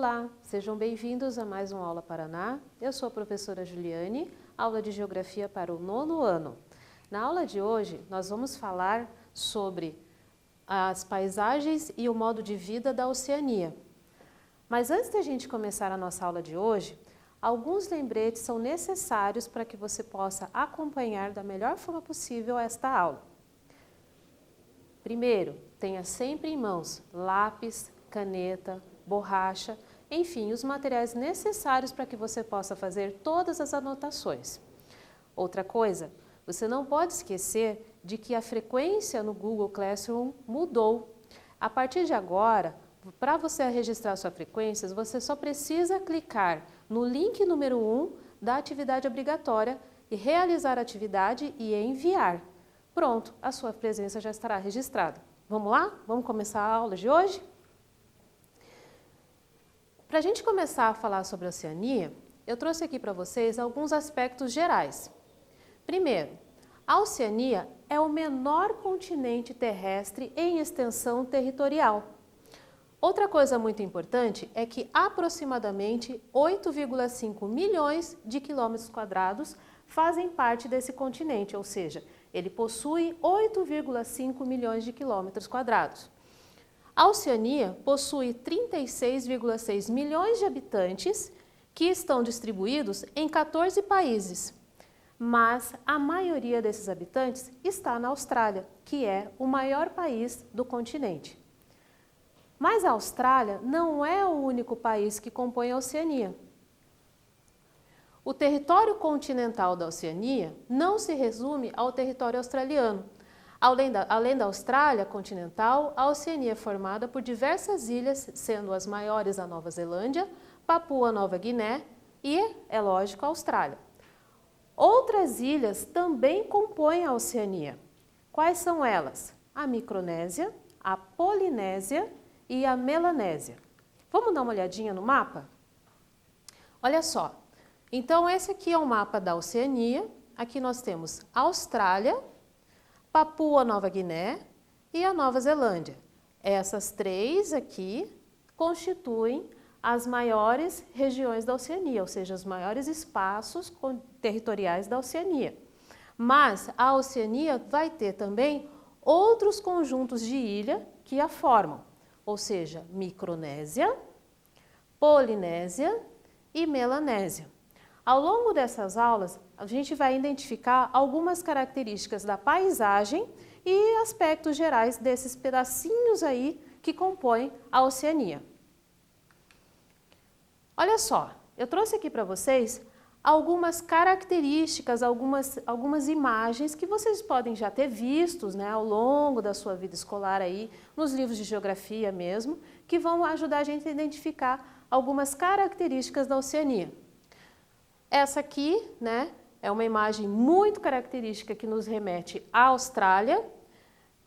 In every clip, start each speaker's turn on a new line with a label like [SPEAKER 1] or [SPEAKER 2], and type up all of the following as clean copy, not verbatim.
[SPEAKER 1] Olá, sejam bem-vindos a mais um Aula Paraná. Eu sou a professora Juliane, aula de Geografia para o 9º ano. Na aula de hoje, nós vamos falar sobre as paisagens e o modo de vida da Oceania. Mas antes de a gente começar a nossa aula de hoje, alguns lembretes são necessários para que você possa acompanhar da melhor forma possível esta aula. Primeiro, tenha sempre em mãos lápis, caneta, borracha, enfim, os materiais necessários para que você possa fazer todas as anotações. Outra coisa, você não pode esquecer de que a frequência no Google Classroom mudou. A partir de agora, para você registrar sua frequência, você só precisa clicar no link número 1 da atividade obrigatória e realizar a atividade e enviar. Pronto, a sua presença já estará registrada. Vamos lá? Vamos começar a aula de hoje? Para a gente começar a falar sobre a Oceania, eu trouxe aqui para vocês alguns aspectos gerais. Primeiro, a Oceania é o menor continente terrestre em extensão territorial. Outra coisa muito importante é que aproximadamente 8,5 milhões de quilômetros quadrados fazem parte desse continente, ou seja, ele possui 8,5 milhões de quilômetros quadrados. A Oceania possui 36,6 milhões de habitantes que estão distribuídos em 14 países, mas a maioria desses habitantes está na Austrália, que é o maior país do continente. Mas a Austrália não é o único país que compõe a Oceania. O território continental da Oceania não se resume ao território australiano. Além da Austrália continental, a Oceania é formada por diversas ilhas, sendo as maiores a Nova Zelândia, Papua Nova Guiné e, é lógico, a Austrália. Outras ilhas também compõem a Oceania. Quais são elas? A Micronésia, a Polinésia e a Melanésia. Vamos dar uma olhadinha no mapa? Olha só, então esse aqui é o mapa da Oceania. Aqui nós temos a Austrália, Papua Nova Guiné e a Nova Zelândia. Essas três aqui constituem as maiores regiões da Oceania, ou seja, os maiores espaços territoriais da Oceania. Mas a Oceania vai ter também outros conjuntos de ilha que a formam, ou seja, Micronésia, Polinésia e Melanésia. Ao longo dessas aulas, a gente vai identificar algumas características da paisagem e aspectos gerais desses pedacinhos aí que compõem a Oceania. Olha só, eu trouxe aqui para vocês algumas características, algumas imagens que vocês podem já ter vistos, né, ao longo da sua vida escolar aí, nos livros de geografia mesmo, que vão ajudar a gente a identificar algumas características da Oceania. Essa aqui, né, é uma imagem muito característica que nos remete à Austrália.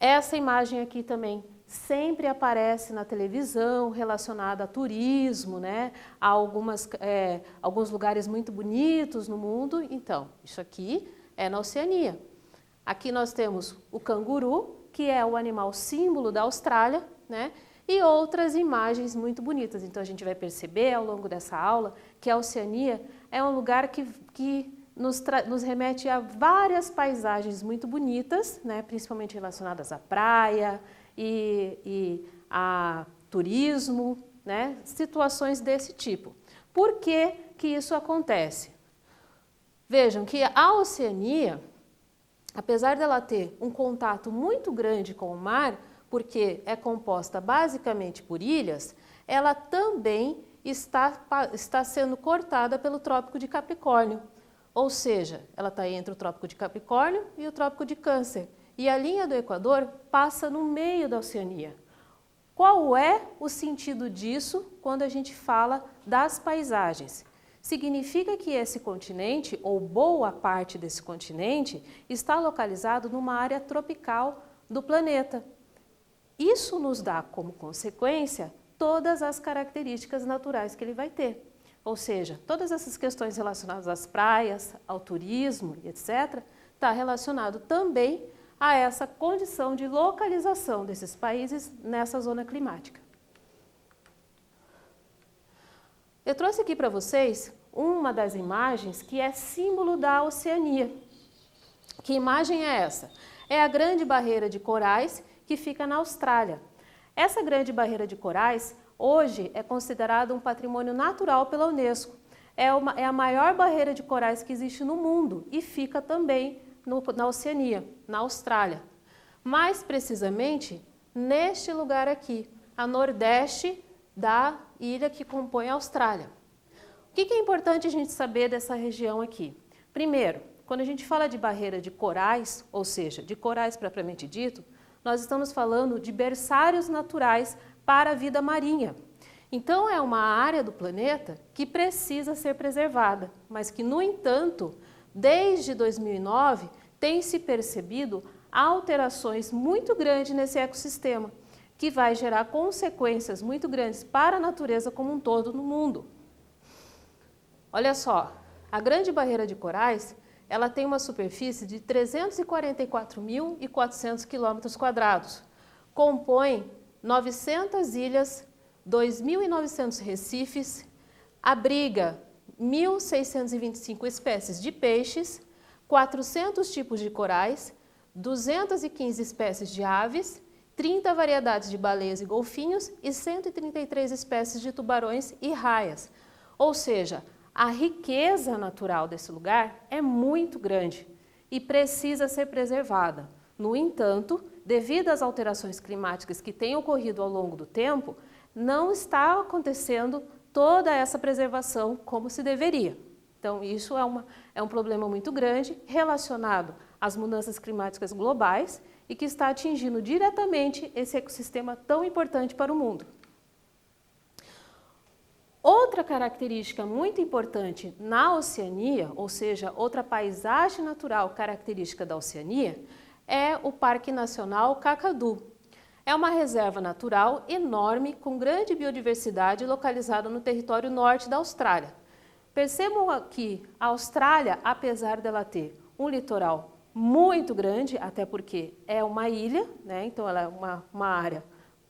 [SPEAKER 1] Essa imagem aqui também sempre aparece na televisão, relacionada a turismo, né, a alguns lugares muito bonitos no mundo. Então, isso aqui é na Oceania. Aqui nós temos o canguru, que é o animal símbolo da Austrália, né, e outras imagens muito bonitas. Então, a gente vai perceber ao longo dessa aula que a Oceania é um lugar que nos remete a várias paisagens muito bonitas, né, principalmente relacionadas à praia e a turismo, né, situações desse tipo. Por que que isso acontece? Vejam que a Oceania, apesar dela ter um contato muito grande com o mar, porque é composta basicamente por ilhas, ela também está sendo cortada pelo Trópico de Capricórnio. Ou seja, ela está entre o Trópico de Capricórnio e o Trópico de Câncer. E a linha do Equador passa no meio da Oceania. Qual é o sentido disso quando a gente fala das paisagens? Significa que esse continente, ou boa parte desse continente, está localizado numa área tropical do planeta. Isso nos dá como consequência todas as características naturais que ele vai ter. Ou seja, todas essas questões relacionadas às praias, ao turismo, etc., está relacionado também a essa condição de localização desses países nessa zona climática. Eu trouxe aqui para vocês uma das imagens que é símbolo da Oceania. Que imagem é essa? É a Grande Barreira de Corais, que fica na Austrália. Essa Grande Barreira de Corais, hoje, é considerada um patrimônio natural pela Unesco. É a maior barreira de corais que existe no mundo e fica também na Oceania, na Austrália. Mais precisamente, neste lugar aqui, a nordeste da ilha que compõe a Austrália. O que é importante a gente saber dessa região aqui? Primeiro, quando a gente fala de barreira de corais, ou seja, de corais propriamente dito, nós estamos falando de berçários naturais para a vida marinha. Então, é uma área do planeta que precisa ser preservada, mas que, no entanto, desde 2009, tem se percebido alterações muito grandes nesse ecossistema, que vai gerar consequências muito grandes para a natureza como um todo no mundo. Olha só, a Grande Barreira de Corais, ela tem uma superfície de 344.400 km², compõe 900 ilhas, 2.900 recifes, abriga 1.625 espécies de peixes, 400 tipos de corais, 215 espécies de aves, 30 variedades de baleias e golfinhos e 133 espécies de tubarões e raias. Ou seja, a riqueza natural desse lugar é muito grande e precisa ser preservada. No entanto, devido às alterações climáticas que têm ocorrido ao longo do tempo, não está acontecendo toda essa preservação como se deveria. Então, isso é um problema muito grande relacionado às mudanças climáticas globais e que está atingindo diretamente esse ecossistema tão importante para o mundo. Outra característica muito importante na Oceania, ou seja, outra paisagem natural característica da Oceania, é o Parque Nacional Kakadu. É uma reserva natural enorme com grande biodiversidade localizada no território norte da Austrália. Percebam que a Austrália, apesar dela ter um litoral muito grande, até porque é uma ilha, né? Então ela é uma área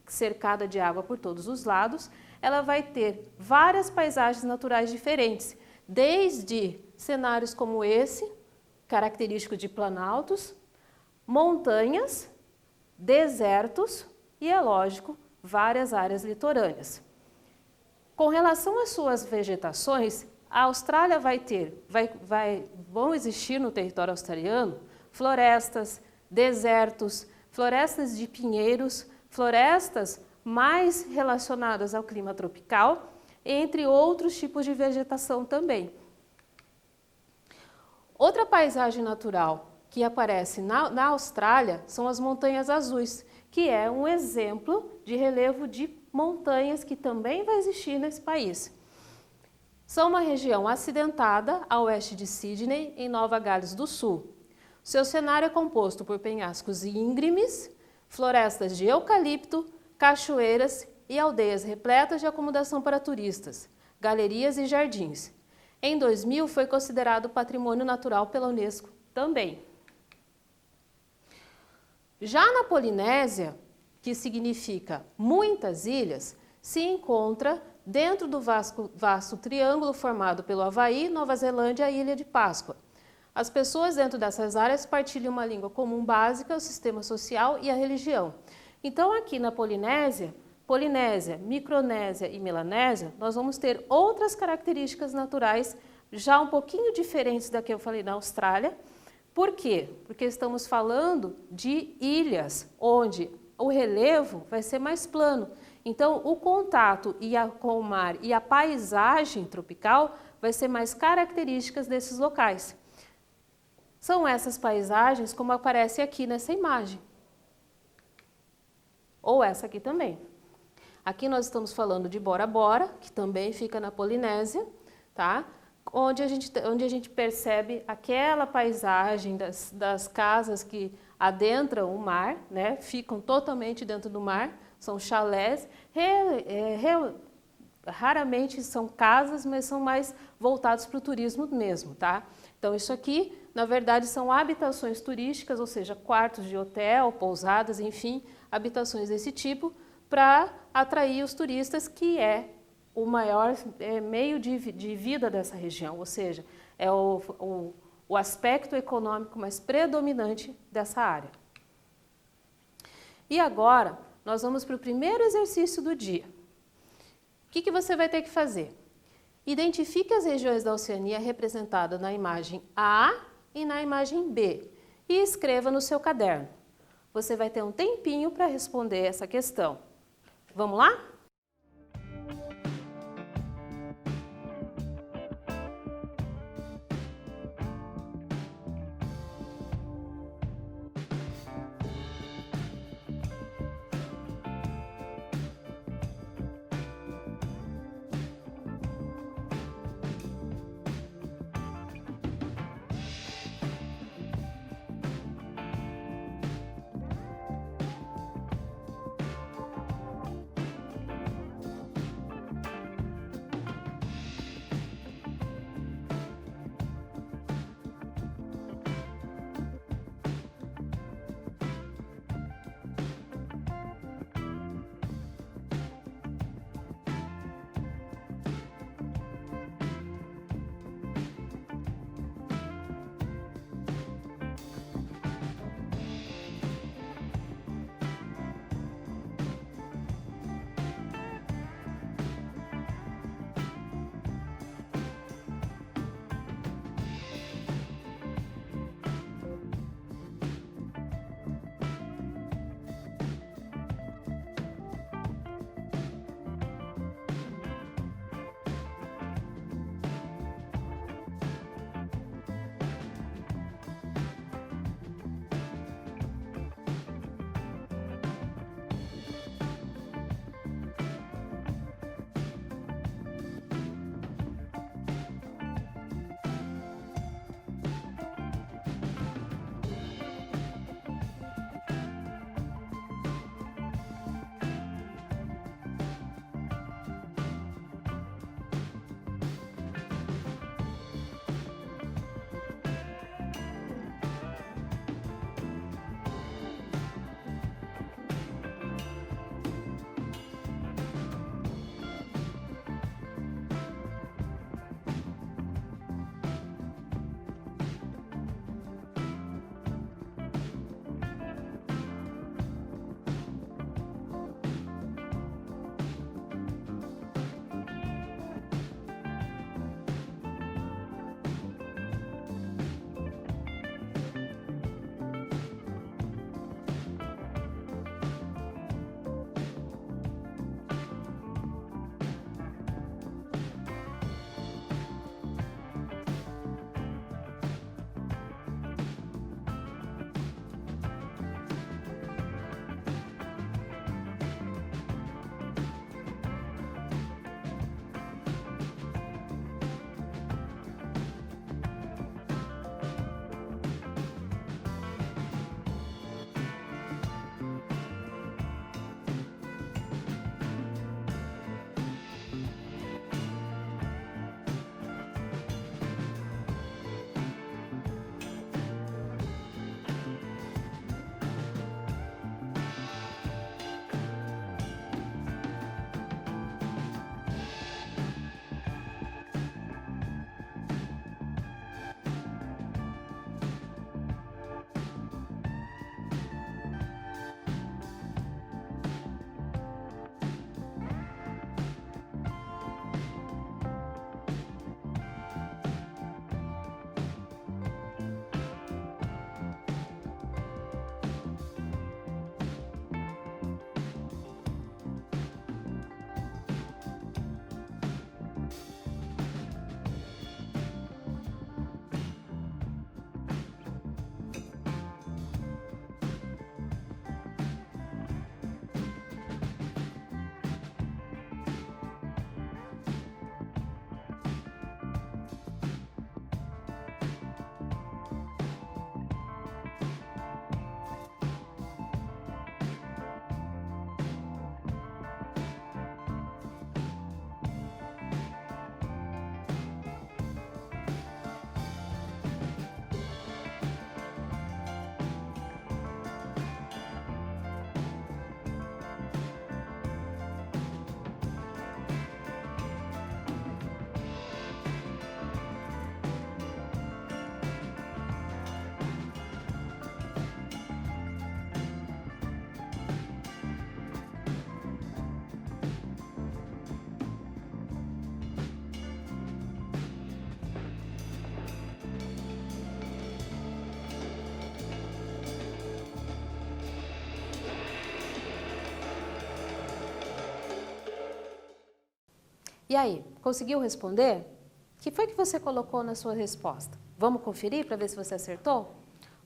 [SPEAKER 1] cercada de água por todos os lados, ela vai ter várias paisagens naturais diferentes, desde cenários como esse, característico de planaltos, montanhas, desertos e, é lógico, várias áreas litorâneas. Com relação às suas vegetações, a Austrália vão existir no território australiano florestas, desertos, florestas de pinheiros, florestas mais relacionadas ao clima tropical, entre outros tipos de vegetação também. Outra paisagem natural que aparece na Austrália são as Montanhas Azuis, que é um exemplo de relevo de montanhas que também vai existir nesse país. São uma região acidentada a oeste de Sydney, em Nova Gales do Sul. Seu cenário é composto por penhascos íngremes, florestas de eucalipto, cachoeiras e aldeias repletas de acomodação para turistas, galerias e jardins. Em 2000 foi considerado patrimônio natural pela Unesco também. Já na Polinésia, que significa muitas ilhas, se encontra dentro do vasto triângulo formado pelo Havaí, Nova Zelândia e a Ilha de Páscoa. As pessoas dentro dessas áreas partilham uma língua comum básica, o sistema social e a religião. Então, aqui na Polinésia, Micronésia e Melanésia, nós vamos ter outras características naturais já um pouquinho diferentes da que eu falei na Austrália. Por quê? Porque estamos falando de ilhas, onde o relevo vai ser mais plano. Então, o contato com o mar e a paisagem tropical vai ser mais características desses locais. São essas paisagens como aparece aqui nessa imagem. Ou essa aqui também. Aqui nós estamos falando de Bora Bora, que também fica na Polinésia, tá? Onde a gente percebe aquela paisagem das casas que adentram o mar, né? Ficam totalmente dentro do mar, são chalés, raramente são casas, mas são mais voltados para o turismo mesmo, tá? Então isso aqui, na verdade, são habitações turísticas, ou seja, quartos de hotel, pousadas, enfim, habitações desse tipo, para atrair os turistas, que é o maior meio de vida dessa região, ou seja, é o aspecto econômico mais predominante dessa área. E agora, nós vamos para o primeiro exercício do dia. O que você vai ter que fazer? Identifique as regiões da Oceania representadas na imagem A e na imagem B e escreva no seu caderno. Você vai ter um tempinho para responder essa questão. Vamos lá? E aí, conseguiu responder? O que foi que você colocou na sua resposta? Vamos conferir para ver se você acertou?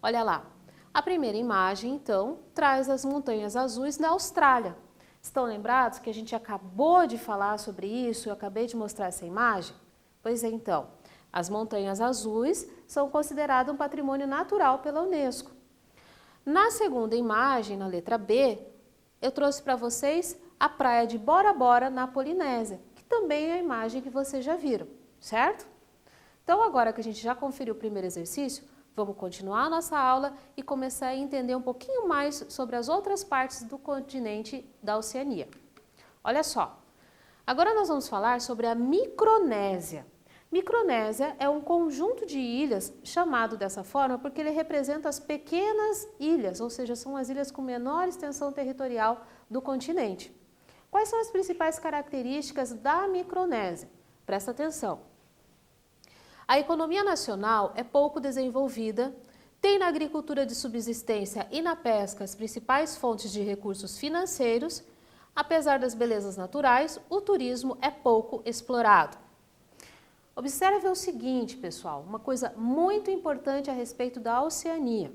[SPEAKER 1] Olha lá. A primeira imagem, então, traz as montanhas azuis da Austrália. Estão lembrados que a gente acabou de falar sobre isso, eu acabei de mostrar essa imagem? Pois é, então, as montanhas azuis são consideradas um patrimônio natural pela Unesco. Na segunda imagem, na letra B, eu trouxe para vocês a praia de Bora Bora, na Polinésia, que também é a imagem que vocês já viram, certo? Então, agora que a gente já conferiu o primeiro exercício, vamos continuar a nossa aula e começar a entender um pouquinho mais sobre as outras partes do continente da Oceania. Olha só, agora nós vamos falar sobre a Micronésia. Micronésia é um conjunto de ilhas chamado dessa forma porque ele representa as pequenas ilhas, ou seja, são as ilhas com menor extensão territorial do continente. Quais são as principais características da Micronésia? Presta atenção. A economia nacional é pouco desenvolvida, tem na agricultura de subsistência e na pesca as principais fontes de recursos financeiros. Apesar das belezas naturais, o turismo é pouco explorado. Observe o seguinte, pessoal, uma coisa muito importante a respeito da Oceania.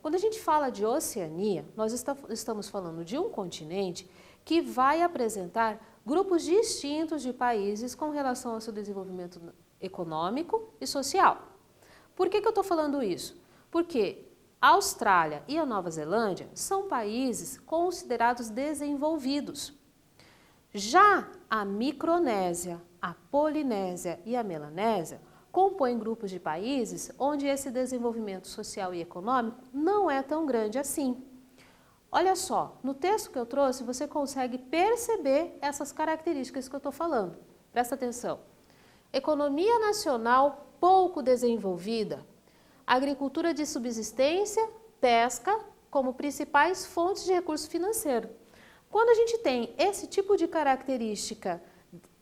[SPEAKER 1] Quando a gente fala de Oceania, nós estamos falando de um continente que vai apresentar grupos distintos de países com relação ao seu desenvolvimento econômico e social. Por que eu estou falando isso? Porque a Austrália e a Nova Zelândia são países considerados desenvolvidos. Já a Micronésia, a Polinésia e a Melanésia compõem grupos de países onde esse desenvolvimento social e econômico não é tão grande assim. Olha só, no texto que eu trouxe você consegue perceber essas características que eu estou falando. Presta atenção. Economia nacional pouco desenvolvida, agricultura de subsistência, pesca como principais fontes de recurso financeiro. Quando a gente tem esse tipo de característica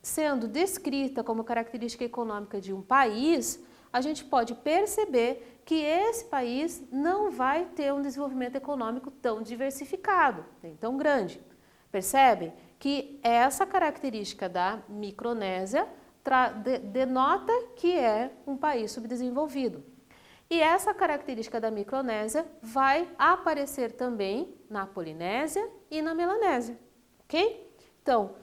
[SPEAKER 1] sendo descrita como característica econômica de um país, a gente pode perceber que esse país não vai ter um desenvolvimento econômico tão diversificado, nem tão grande. Percebem que essa característica da Micronésia denota que é um país subdesenvolvido. E essa característica da Micronésia vai aparecer também na Polinésia e na Melanésia, ok? Então,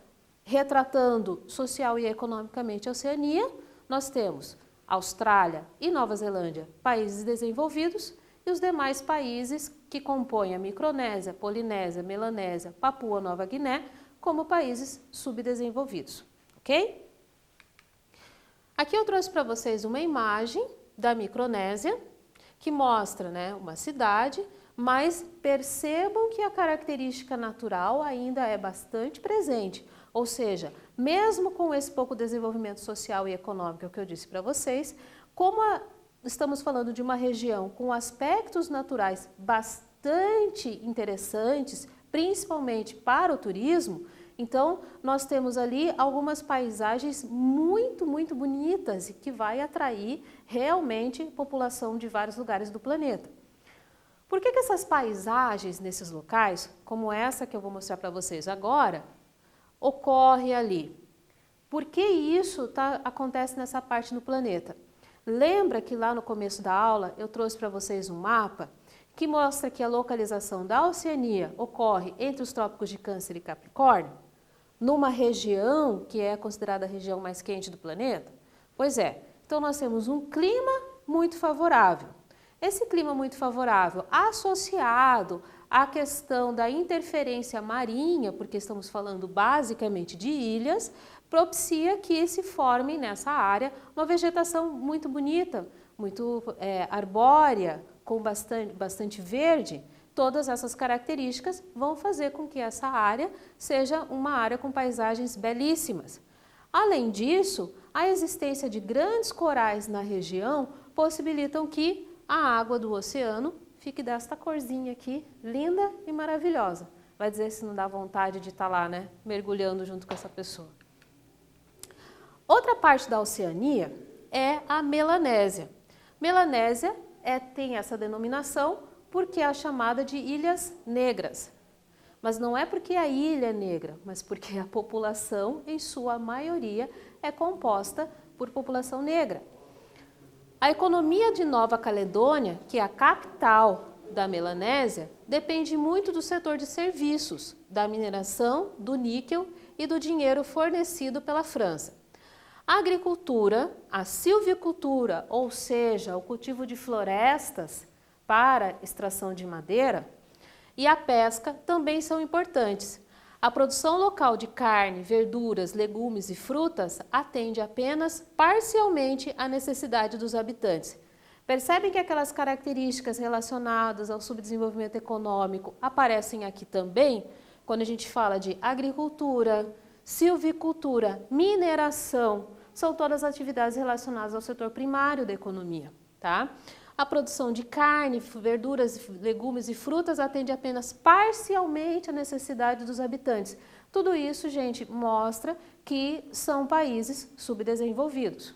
[SPEAKER 1] retratando social e economicamente a Oceania, nós temos Austrália e Nova Zelândia, países desenvolvidos, e os demais países que compõem a Micronésia, Polinésia, Melanésia, Papua Nova Guiné, como países subdesenvolvidos, ok? Aqui eu trouxe para vocês uma imagem da Micronésia, que mostra, uma cidade, mas percebam que a característica natural ainda é bastante presente. Ou seja, mesmo com esse pouco desenvolvimento social e econômico que eu disse para vocês, como estamos falando de uma região com aspectos naturais bastante interessantes, principalmente para o turismo, então nós temos ali algumas paisagens muito bonitas e que vai atrair realmente população de vários lugares do planeta. Por que essas paisagens nesses locais, como essa que eu vou mostrar para vocês agora, ocorre ali? Por que isso acontece nessa parte do planeta? Lembra que lá no começo da aula eu trouxe para vocês um mapa que mostra que a localização da Oceania ocorre entre os trópicos de Câncer e Capricórnio, numa região que é considerada a região mais quente do planeta? Pois é, então nós temos um clima muito favorável. Esse clima muito favorável, associado à questão da interferência marinha, porque estamos falando basicamente de ilhas, propicia que se forme nessa área uma vegetação muito bonita, muito arbórea, com bastante verde. Todas essas características vão fazer com que essa área seja uma área com paisagens belíssimas. Além disso, a existência de grandes corais na região possibilitam que a água do oceano fique desta corzinha aqui, linda e maravilhosa. Vai dizer se não dá vontade de estar lá, mergulhando junto com essa pessoa. Outra parte da Oceania é a Melanésia. Melanésia tem essa denominação porque é a chamada de Ilhas Negras. Mas não é porque a ilha é negra, mas porque a população, em sua maioria, é composta por população negra. A economia de Nova Caledônia, que é a capital da Melanésia, depende muito do setor de serviços, da mineração, do níquel e do dinheiro fornecido pela França. A agricultura, a silvicultura, ou seja, o cultivo de florestas para extração de madeira, e a pesca também são importantes. A produção local de carne, verduras, legumes e frutas atende apenas parcialmente à necessidade dos habitantes. Percebem que aquelas características relacionadas ao subdesenvolvimento econômico aparecem aqui também? Quando a gente fala de agricultura, silvicultura, mineração, são todas atividades relacionadas ao setor primário da economia, tá? A produção de carne, verduras, legumes e frutas atende apenas parcialmente a necessidade dos habitantes. Tudo isso, gente, mostra que são países subdesenvolvidos.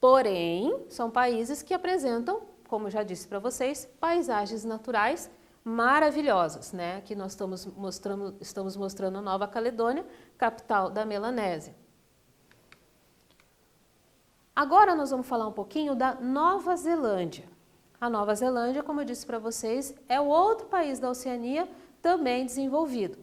[SPEAKER 1] Porém, são países que apresentam, como eu já disse para vocês, paisagens naturais maravilhosas, né? Aqui nós estamos mostrando Nova Caledônia, capital da Melanésia. Agora nós vamos falar um pouquinho da Nova Zelândia. A Nova Zelândia, como eu disse para vocês, é o outro país da Oceania também desenvolvido.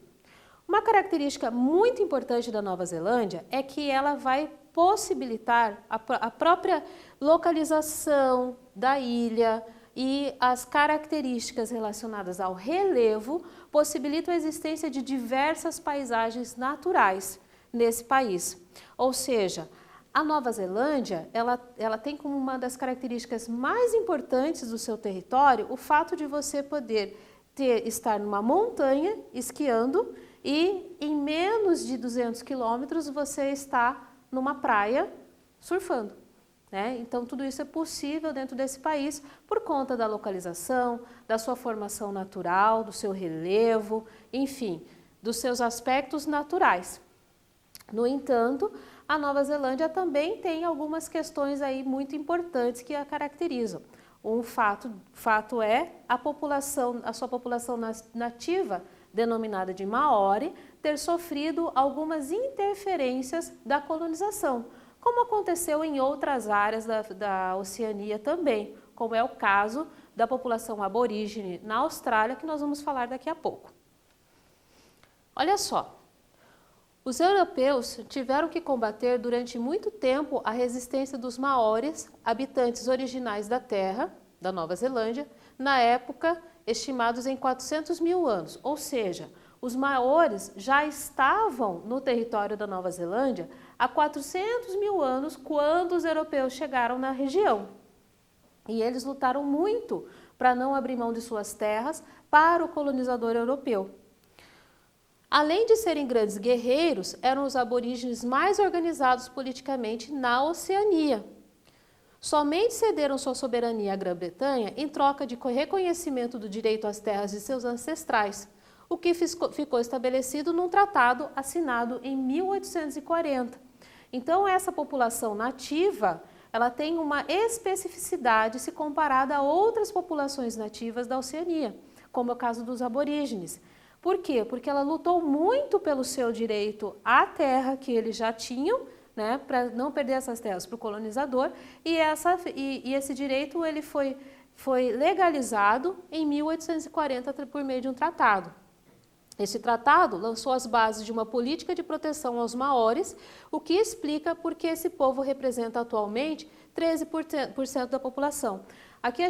[SPEAKER 1] Uma característica muito importante da Nova Zelândia é que ela vai possibilitar a própria localização da ilha e as características relacionadas ao relevo possibilitam a existência de diversas paisagens naturais nesse país. Ou seja, a Nova Zelândia, ela tem como uma das características mais importantes do seu território o fato de você poder estar numa montanha esquiando e em menos de 200 quilômetros você está numa praia surfando, né? Então tudo isso é possível dentro desse país por conta da localização, da sua formação natural, do seu relevo, enfim, dos seus aspectos naturais. No entanto, a Nova Zelândia também tem algumas questões aí muito importantes que a caracterizam. Um fato é a sua população nativa, denominada de Maori, ter sofrido algumas interferências da colonização, como aconteceu em outras áreas da Oceania também, como é o caso da população aborígene na Austrália, que nós vamos falar daqui a pouco. Olha só, os europeus tiveram que combater durante muito tempo a resistência dos maoris, habitantes originais da terra, da Nova Zelândia, na época estimados em 400 mil anos, ou seja, os maoris já estavam no território da Nova Zelândia há 400 mil anos quando os europeus chegaram na região. E eles lutaram muito para não abrir mão de suas terras para o colonizador europeu. Além de serem grandes guerreiros, eram os aborígenes mais organizados politicamente na Oceania. Somente cederam sua soberania à Grã-Bretanha em troca de reconhecimento do direito às terras de seus ancestrais, o que ficou estabelecido num tratado assinado em 1840. Então, essa população nativa, ela tem uma especificidade se comparada a outras populações nativas da Oceania, como é o caso dos aborígenes. Por quê? Porque ela lutou muito pelo seu direito à terra que eles já tinham, né, para não perder essas terras para o colonizador, e esse direito ele foi legalizado em 1840 por meio de um tratado. Esse tratado lançou as bases de uma política de proteção aos maoris, o que explica por que esse povo representa atualmente 13% da população. Aqui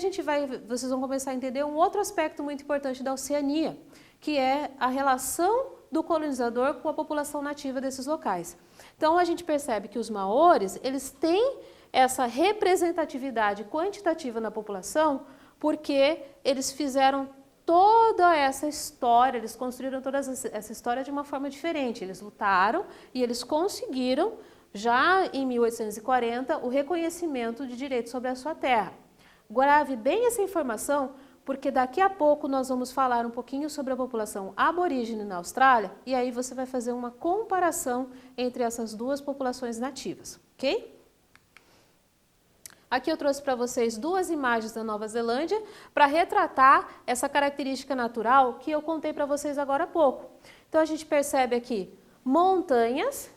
[SPEAKER 1] vocês vão começar a entender um outro aspecto muito importante da Oceania, que é a relação do colonizador com a população nativa desses locais. Então, a gente percebe que os maoris, eles têm essa representatividade quantitativa na população porque eles fizeram toda essa história, eles construíram toda essa história de uma forma diferente. Eles lutaram e eles conseguiram, já em 1840, o reconhecimento de direitos sobre a sua terra. Grave bem essa informação, porque daqui a pouco nós vamos falar um pouquinho sobre a população aborígene na Austrália e aí você vai fazer uma comparação entre essas duas populações nativas, ok? Aqui eu trouxe para vocês duas imagens da Nova Zelândia para retratar essa característica natural que eu contei para vocês agora há pouco. Então a gente percebe aqui montanhas,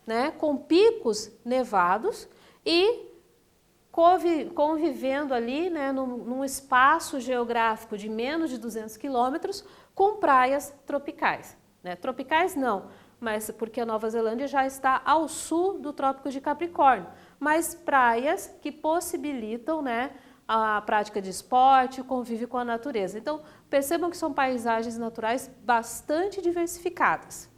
[SPEAKER 1] né, com picos nevados e convivendo ali, né, num espaço geográfico de menos de 200 quilômetros com praias tropicais. Né? Tropicais não, mas porque a Nova Zelândia já está ao sul do Trópico de Capricórnio, mas praias que possibilitam, né, a prática de esporte, o convívio com a natureza. Então, percebam que são paisagens naturais bastante diversificadas.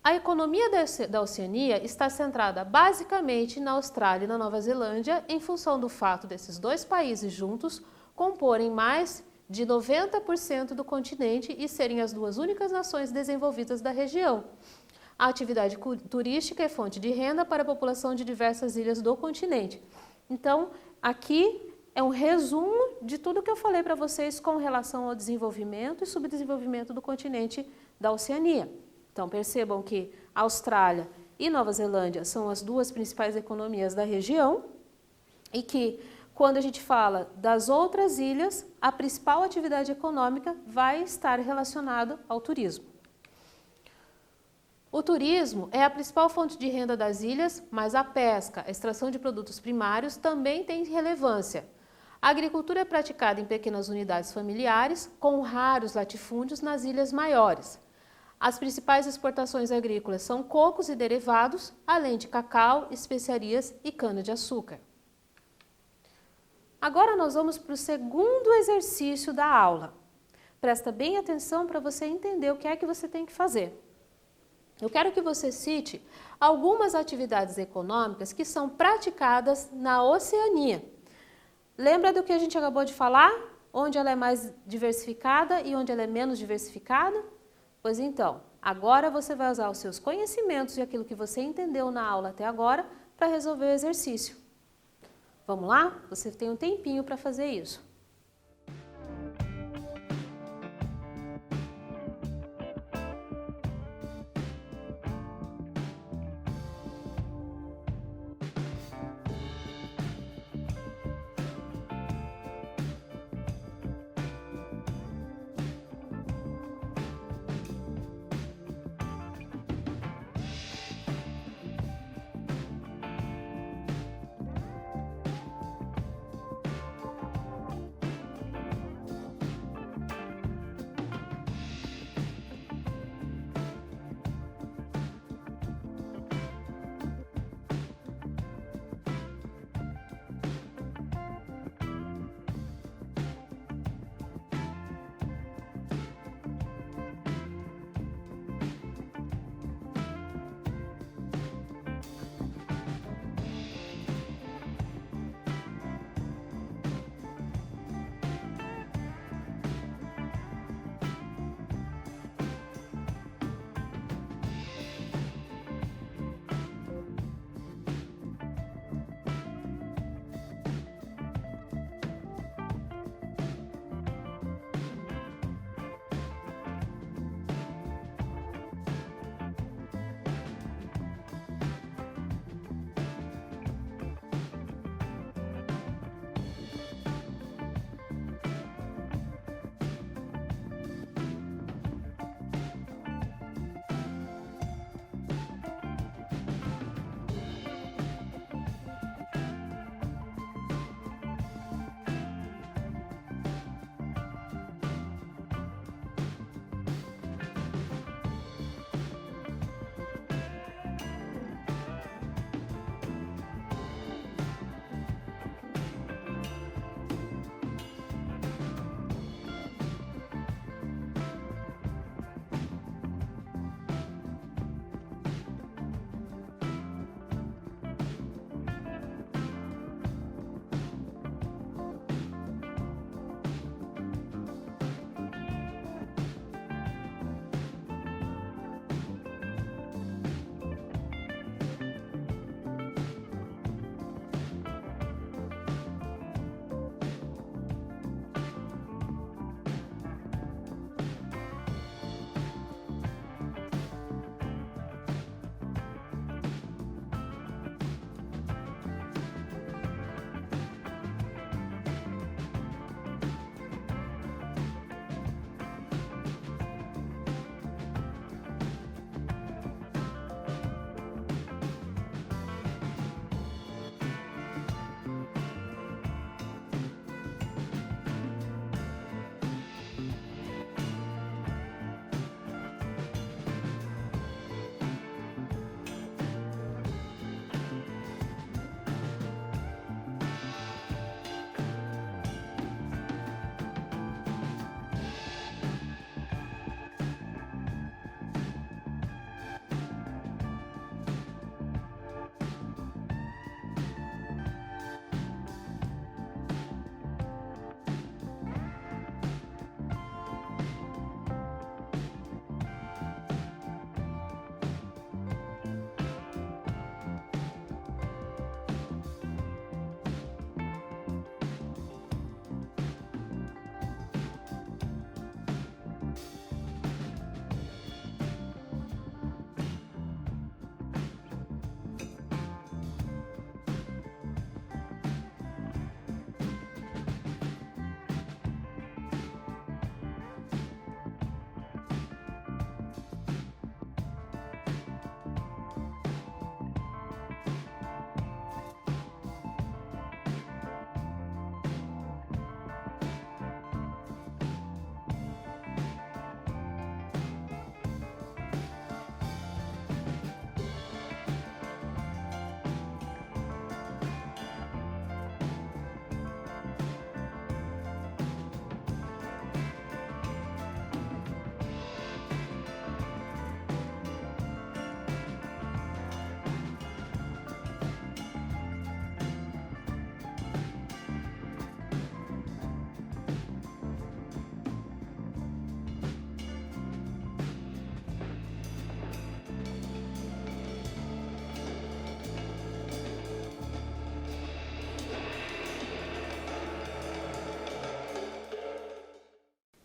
[SPEAKER 1] A economia da Oceania está centrada basicamente na Austrália e na Nova Zelândia, em função do fato desses dois países juntos comporem mais de 90% do continente e serem as duas únicas nações desenvolvidas da região. A atividade turística é fonte de renda para a população de diversas ilhas do continente. Então, aqui é um resumo de tudo que eu falei para vocês com relação ao desenvolvimento e subdesenvolvimento do continente da Oceania. Então, percebam que Austrália e Nova Zelândia são as duas principais economias da região e que, quando a gente fala das outras ilhas, a principal atividade econômica vai estar relacionada ao turismo. O turismo é a principal fonte de renda das ilhas, mas a pesca, a extração de produtos primários também tem relevância. A agricultura é praticada em pequenas unidades familiares, com raros latifúndios nas ilhas maiores. As principais exportações agrícolas são cocos e derivados, além de cacau, especiarias e cana-de-açúcar. Agora nós vamos para o segundo exercício da aula. Presta bem atenção para você entender o que é que você tem que fazer. Eu quero que você cite algumas atividades econômicas que são praticadas na Oceania. Lembra do que a gente acabou de falar? Onde ela é mais diversificada e onde ela é menos diversificada? Pois então, agora você vai usar os seus conhecimentos e aquilo que você entendeu na aula até agora para resolver o exercício. Vamos lá? Você tem um tempinho para fazer isso.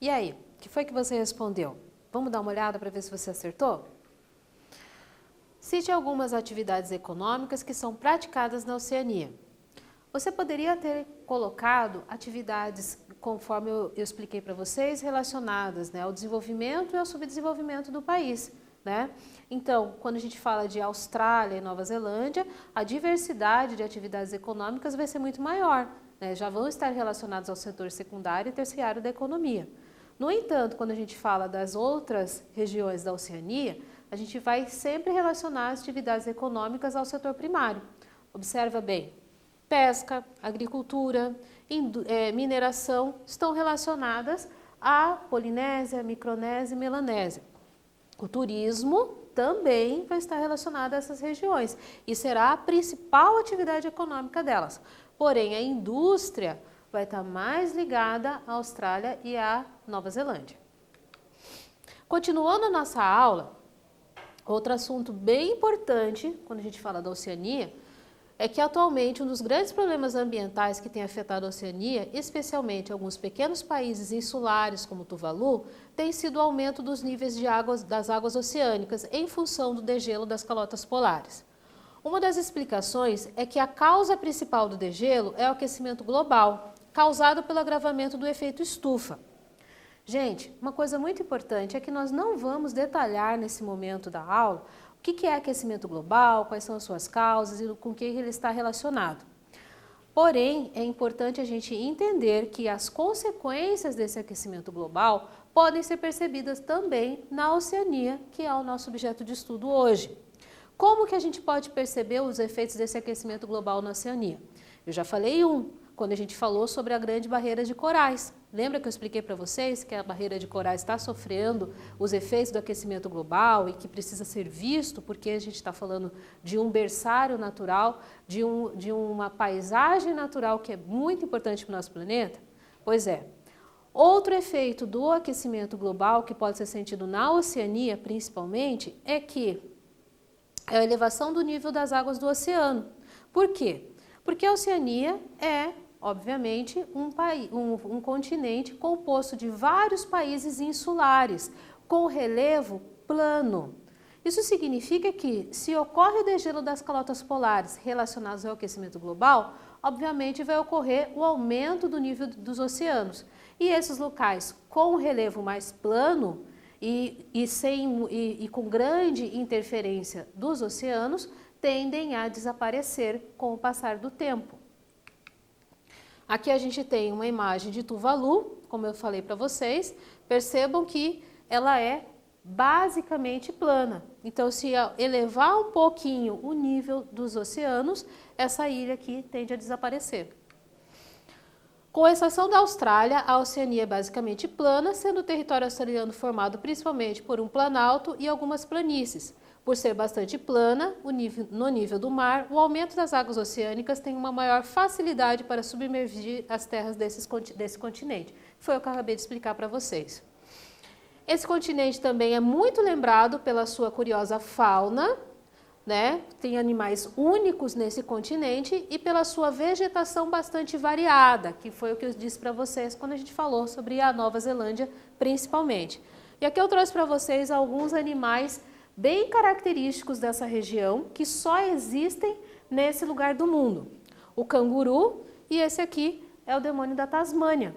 [SPEAKER 1] E aí, o que foi que você respondeu? Vamos dar uma olhada para ver se você acertou? Cite algumas atividades econômicas que são praticadas na Oceania. Você poderia ter colocado atividades, conforme eu expliquei para vocês, relacionadas, né, ao desenvolvimento e ao subdesenvolvimento do país, né? Então, quando a gente fala de Austrália e Nova Zelândia, a diversidade de atividades econômicas vai ser muito maior, né? Já vão estar relacionados ao setor secundário e terciário da economia. No entanto, quando a gente fala das outras regiões da Oceania, a gente vai sempre relacionar as atividades econômicas ao setor primário. Observa bem, pesca, agricultura, mineração estão relacionadas à Polinésia, Micronésia e Melanésia. O turismo também vai estar relacionado a essas regiões e será a principal atividade econômica delas. Porém, a indústria vai estar mais ligada à Austrália e à Nova Zelândia. Continuando a nossa aula, outro assunto bem importante quando a gente fala da Oceania é que atualmente um dos grandes problemas ambientais que tem afetado a Oceania, especialmente alguns pequenos países insulares como Tuvalu, tem sido o aumento dos níveis das águas oceânicas em função do degelo das calotas polares. Uma das explicações é que a causa principal do degelo é o aquecimento global, causado pelo agravamento do efeito estufa. Gente, uma coisa muito importante é que nós não vamos detalhar nesse momento da aula o que é aquecimento global, quais são as suas causas e com que ele está relacionado. Porém, é importante a gente entender que as consequências desse aquecimento global podem ser percebidas também na Oceania, que é o nosso objeto de estudo hoje. Como que a gente pode perceber os efeitos desse aquecimento global na Oceania? Eu já falei quando a gente falou sobre a Grande Barreira de Corais. Lembra que eu expliquei para vocês que a barreira de corais está sofrendo os efeitos do aquecimento global e que precisa ser visto porque a gente está falando de um berçário natural, de uma paisagem natural que é muito importante para o nosso planeta? Pois é. Outro efeito do aquecimento global que pode ser sentido na Oceania, principalmente, é a elevação do nível das águas do oceano. Por quê? Porque a Oceania é, obviamente, um continente composto de vários países insulares, com relevo plano. Isso significa que, se ocorre o degelo das calotas polares relacionados ao aquecimento global, obviamente vai ocorrer o aumento do nível dos oceanos. E esses locais com relevo mais plano e com grande interferência dos oceanos tendem a desaparecer com o passar do tempo. Aqui a gente tem uma imagem de Tuvalu, como eu falei para vocês. Percebam que ela é basicamente plana. Então, se elevar um pouquinho o nível dos oceanos, essa ilha aqui tende a desaparecer. Com exceção da Austrália, a Oceania é basicamente plana, sendo o território australiano formado principalmente por um planalto e algumas planícies. Por ser bastante plana, no nível do mar, o aumento das águas oceânicas tem uma maior facilidade para submergir as terras desse continente. Foi o que eu acabei de explicar para vocês. Esse continente também é muito lembrado pela sua curiosa fauna, né? Tem animais únicos nesse continente e pela sua vegetação bastante variada, que foi o que eu disse para vocês quando a gente falou sobre a Nova Zelândia, principalmente. E aqui eu trouxe para vocês alguns animais bem característicos dessa região, que só existem nesse lugar do mundo. O canguru e esse aqui é o demônio da Tasmânia.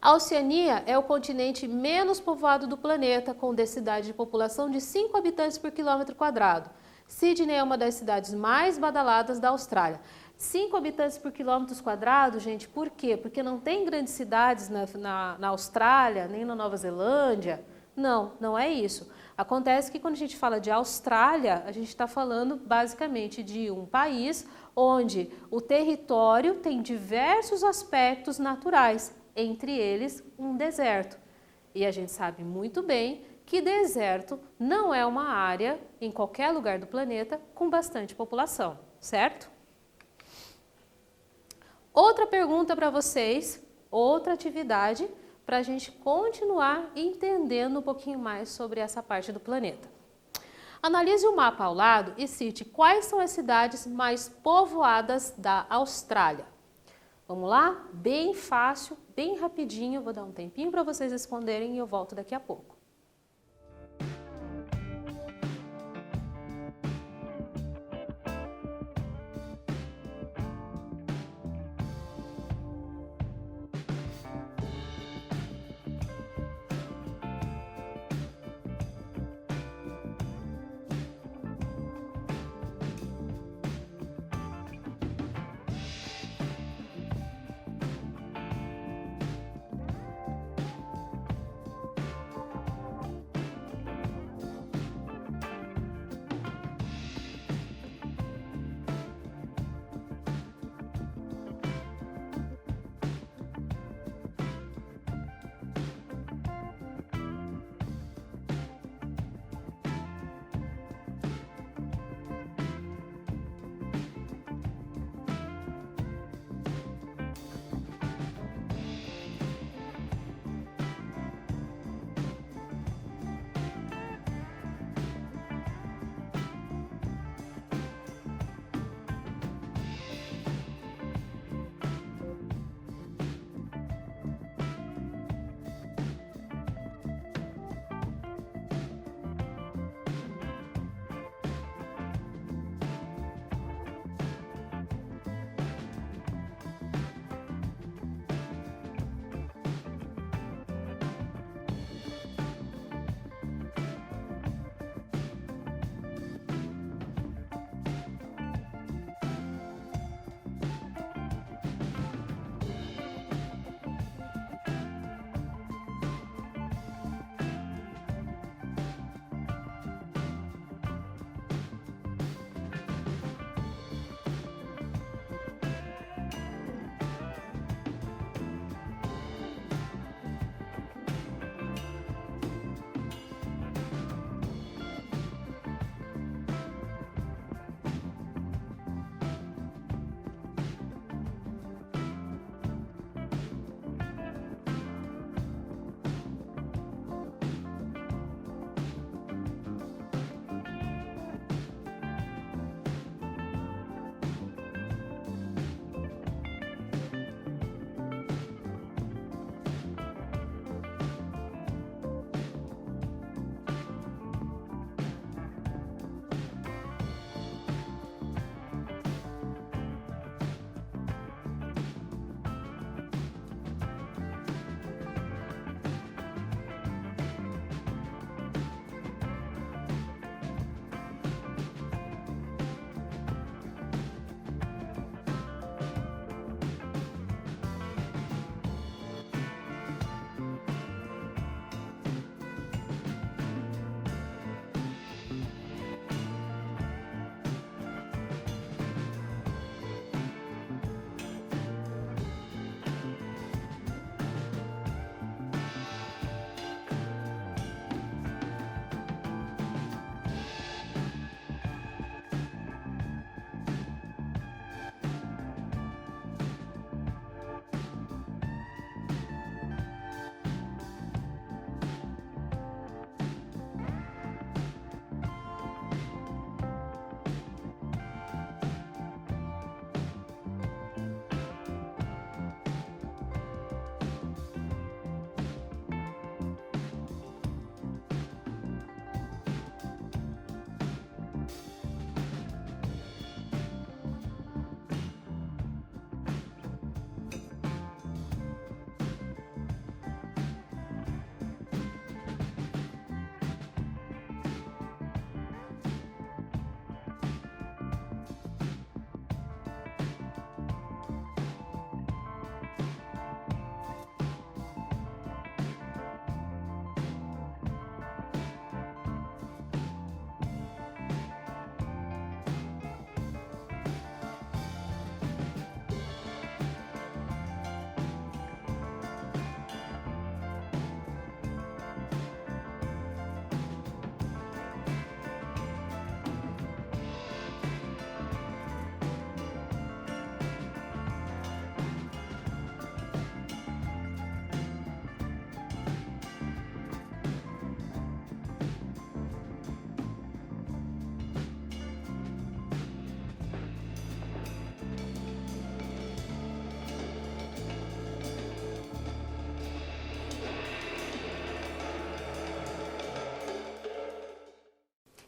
[SPEAKER 1] A Oceania é o continente menos povoado do planeta, com densidade de população de 5 habitantes por quilômetro quadrado. Sydney é uma das cidades mais badaladas da Austrália. 5 habitantes por quilômetro quadrado, gente, por quê? Porque não tem grandes cidades na Austrália, nem na Nova Zelândia. Não, não é isso. Acontece que quando a gente fala de Austrália, a gente está falando basicamente de um país onde o território tem diversos aspectos naturais, entre eles um deserto. E a gente sabe muito bem que deserto não é uma área em qualquer lugar do planeta com bastante população, certo? Outra pergunta para vocês, outra atividade para a gente continuar entendendo um pouquinho mais sobre essa parte do planeta. Analise o mapa ao lado e cite quais são as cidades mais povoadas da Austrália. Vamos lá? Bem fácil, bem rapidinho, vou dar um tempinho para vocês responderem e eu volto daqui a pouco.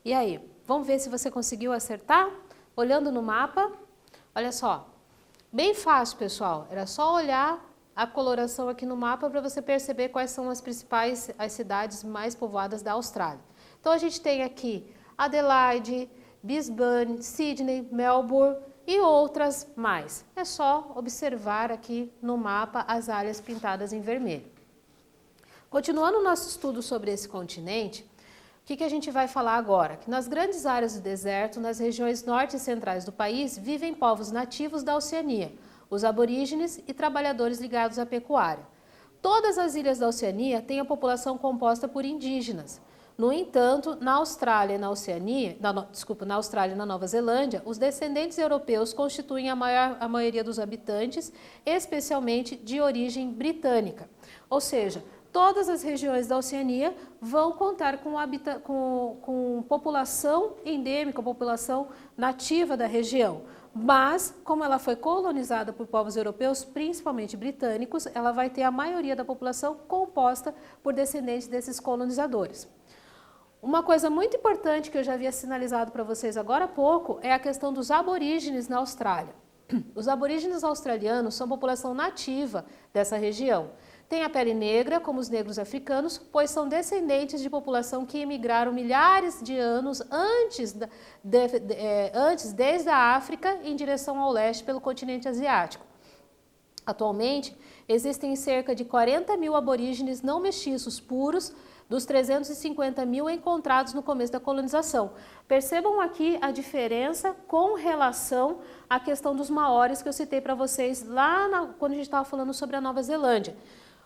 [SPEAKER 1] E aí, vamos ver se você conseguiu acertar? Olhando no mapa, olha só, bem fácil, pessoal, era só olhar a coloração aqui no mapa para você perceber quais são as principais as cidades mais povoadas da Austrália. Então a gente tem aqui Adelaide, Brisbane, Sydney, Melbourne e outras mais. É só observar aqui no mapa as áreas pintadas em vermelho. Continuando o nosso estudo sobre esse continente, o que a gente vai falar agora? Que nas grandes áreas do deserto, nas regiões norte e centrais do país, vivem povos nativos da Oceania, os aborígenes e trabalhadores ligados à pecuária. Todas as ilhas da Oceania têm a população composta por indígenas. No entanto, na Austrália e na Oceania, na Austrália e na Nova Zelândia, os descendentes europeus constituem a maioria dos habitantes, especialmente de origem britânica. Ou seja, todas as regiões da Oceania vão contar com população endêmica, população nativa da região. Mas, como ela foi colonizada por povos europeus, principalmente britânicos, ela vai ter a maioria da população composta por descendentes desses colonizadores. Uma coisa muito importante que eu já havia sinalizado para vocês agora há pouco é a questão dos aborígenes na Austrália. Os aborígenes australianos são população nativa dessa região. Têm a pele negra, como os negros africanos, pois são descendentes de população que emigraram milhares de anos antes desde a África em direção ao leste pelo continente asiático. Atualmente, existem cerca de 40 mil aborígenes não mestiços puros, dos 350 mil encontrados no começo da colonização. Percebam aqui a diferença com relação à questão dos maoris que eu citei para vocês lá quando a gente estava falando sobre a Nova Zelândia.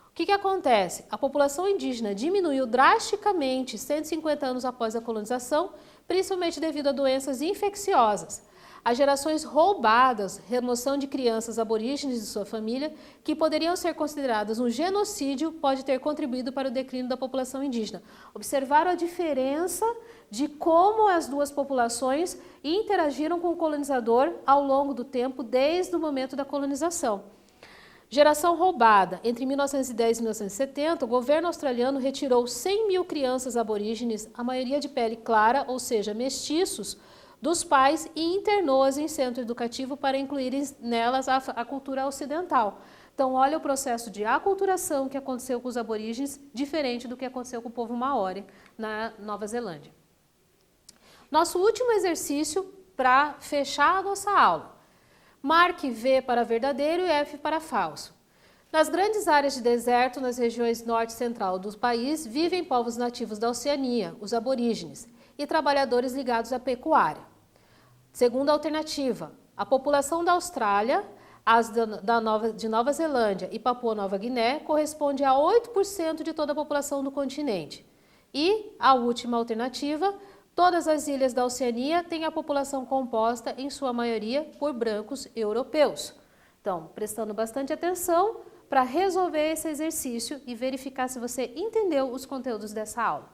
[SPEAKER 1] O que acontece? A população indígena diminuiu drasticamente 150 anos após a colonização, principalmente devido a doenças infecciosas. As gerações roubadas, remoção de crianças aborígenes de sua família, que poderiam ser consideradas um genocídio, pode ter contribuído para o declínio da população indígena. Observaram a diferença de como as duas populações interagiram com o colonizador ao longo do tempo, desde o momento da colonização. Geração roubada. Entre 1910 e 1970, o governo australiano retirou 100 mil crianças aborígenes, a maioria de pele clara, ou seja, mestiços, dos pais e internou-as em centro educativo para incluírem nelas a cultura ocidental. Então, olha o processo de aculturação que aconteceu com os aborígenes, diferente do que aconteceu com o povo maori na Nova Zelândia. Nosso último exercício para fechar a nossa aula. Marque V para verdadeiro e F para falso. Nas grandes áreas de deserto, nas regiões norte e central do país, vivem povos nativos da Oceania, os aborígenes, e trabalhadores ligados à pecuária. Segunda alternativa, a população da Austrália, de Nova Zelândia e Papua Nova Guiné corresponde a 8% de toda a população do continente. E a última alternativa, todas as ilhas da Oceania têm a população composta, em sua maioria, por brancos europeus. Então, prestando bastante atenção para resolver esse exercício e verificar se você entendeu os conteúdos dessa aula.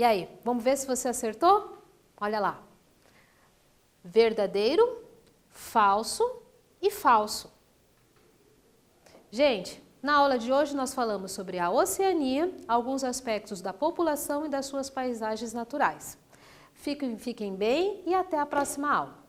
[SPEAKER 1] E aí, vamos ver se você acertou? Olha lá. Verdadeiro, falso e falso. Gente, na aula de hoje nós falamos sobre a Oceania, alguns aspectos da população e das suas paisagens naturais. Fiquem bem e até a próxima aula.